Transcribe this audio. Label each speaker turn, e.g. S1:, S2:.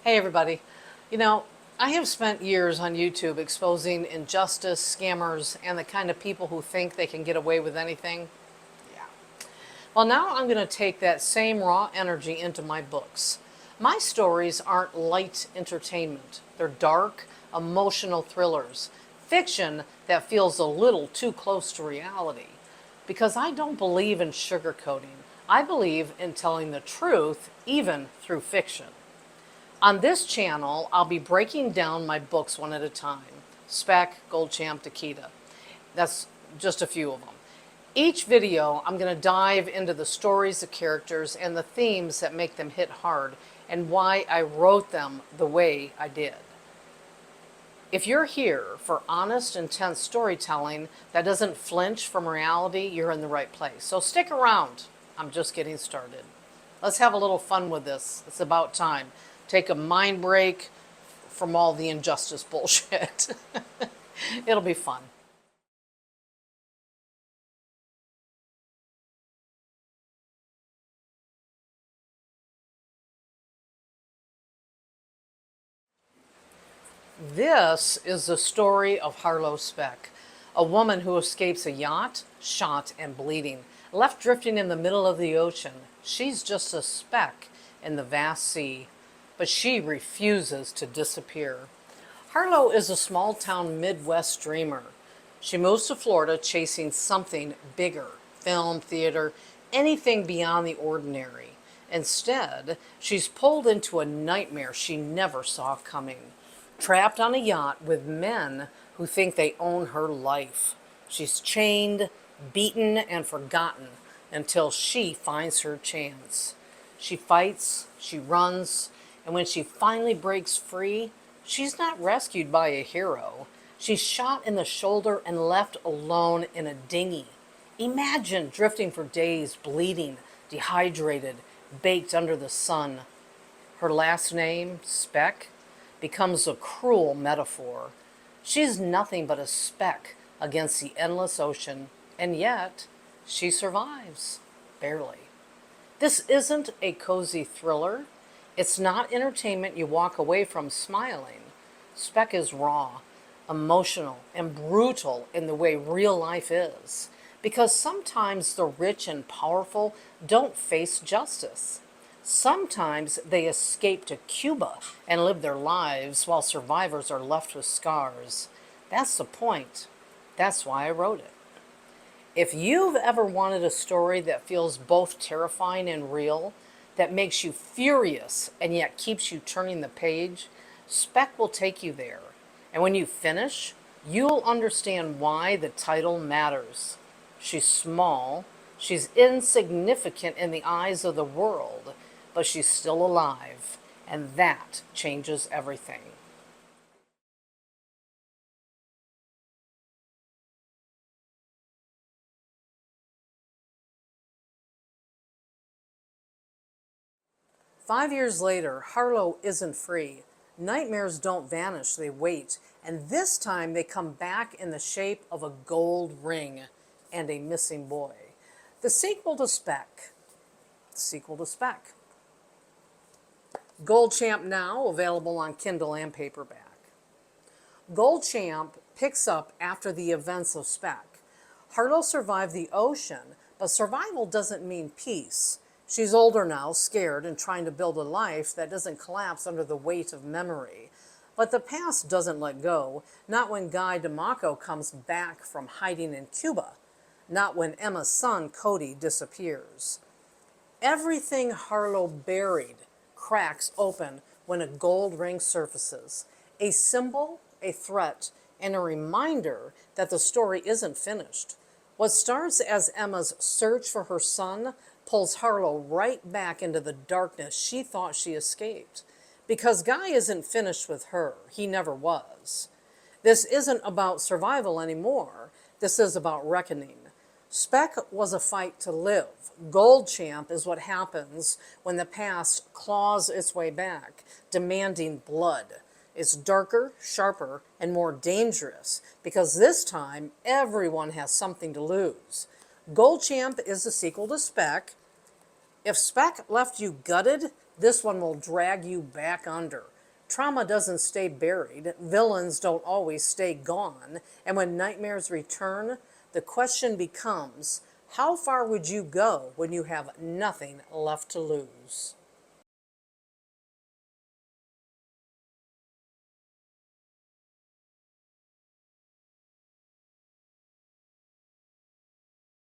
S1: Hey everybody. You know, I have spent years on YouTube exposing injustice, scammers, and the kind of people who think they can get away with anything. Yeah. Well, now I'm going to take that same raw energy into my books. My stories aren't light entertainment. They're dark, emotional thrillers. Fiction that feels a little too close to reality. Because I don't believe in sugarcoating. I believe in telling the truth, even through fiction. On this channel, I'll be breaking down my books one at a time. Speck, Goldchamp, Takeda. That's just a few of them. Each video, I'm going to dive into the stories, the characters, and the themes that make them hit hard and why I wrote them the way I did. If you're here for honest, intense storytelling that doesn't flinch from reality, you're in the right place. So stick around. I'm just getting started. Let's have a little fun with this. It's about time. Take a mind break from all the injustice bullshit. It'll be fun. This is the story of Harlow Speck, a woman who escapes a yacht, shot and bleeding, left drifting in the middle of the ocean. She's just a speck in the vast sea, but she refuses to disappear. Harlow is a small town Midwest dreamer. She moves to Florida chasing something bigger, film, theater, anything beyond the ordinary. Instead, she's pulled into a nightmare she never saw coming. Trapped on a yacht with men who think they own her life. She's chained, beaten, and forgotten until she finds her chance. She fights, she runs, and when she finally breaks free, she's not rescued by a hero. She's shot in the shoulder and left alone in a dinghy. Imagine drifting for days, bleeding, dehydrated, baked under the sun. Her last name, Speck, becomes a cruel metaphor. She's nothing but a speck against the endless ocean, and yet she survives. Barely. This isn't a cozy thriller. It's not entertainment you walk away from smiling. Speck is raw, emotional, and brutal in the way real life is. Because sometimes the rich and powerful don't face justice. Sometimes they escape to Cuba and live their lives while survivors are left with scars. That's the point. That's why I wrote it. If you've ever wanted a story that feels both terrifying and real, that makes you furious and yet keeps you turning the page, Speck will take you there. And when you finish, you'll understand why the title matters. She's small, she's insignificant in the eyes of the world, but she's still alive, and that changes everything. "5 years later, Harlow isn't free. Nightmares don't vanish, they wait, and this time they come back in the shape of a gold ring and a missing boy. The sequel to Speck. The sequel to Speck. Goldchamp now available on Kindle and paperback. Goldchamp picks up after the events of Speck. Harlow survived the ocean, but survival doesn't mean peace. She's older now, scared, and trying to build a life that doesn't collapse under the weight of memory. But the past doesn't let go, not when Guy DeMacco comes back from hiding in Cuba, not when Emma's son, Cody, disappears. Everything Harlow buried cracks open when a gold ring surfaces. A symbol, a threat, and a reminder that the story isn't finished. What starts as Emma's search for her son pulls Harlow right back into the darkness she thought she escaped. Because Guy isn't finished with her. He never was. This isn't about survival anymore. This is about reckoning. Speck was a fight to live. Goldchamp is what happens when the past claws its way back, demanding blood. It's darker, sharper, and more dangerous because this time everyone has something to lose. Goldchamp is the sequel to Speck. If Speck left you gutted, This one will drag you back under. Trauma doesn't stay buried, villains don't always stay gone, and when nightmares return, the question becomes, how far would you go when you have nothing left to lose?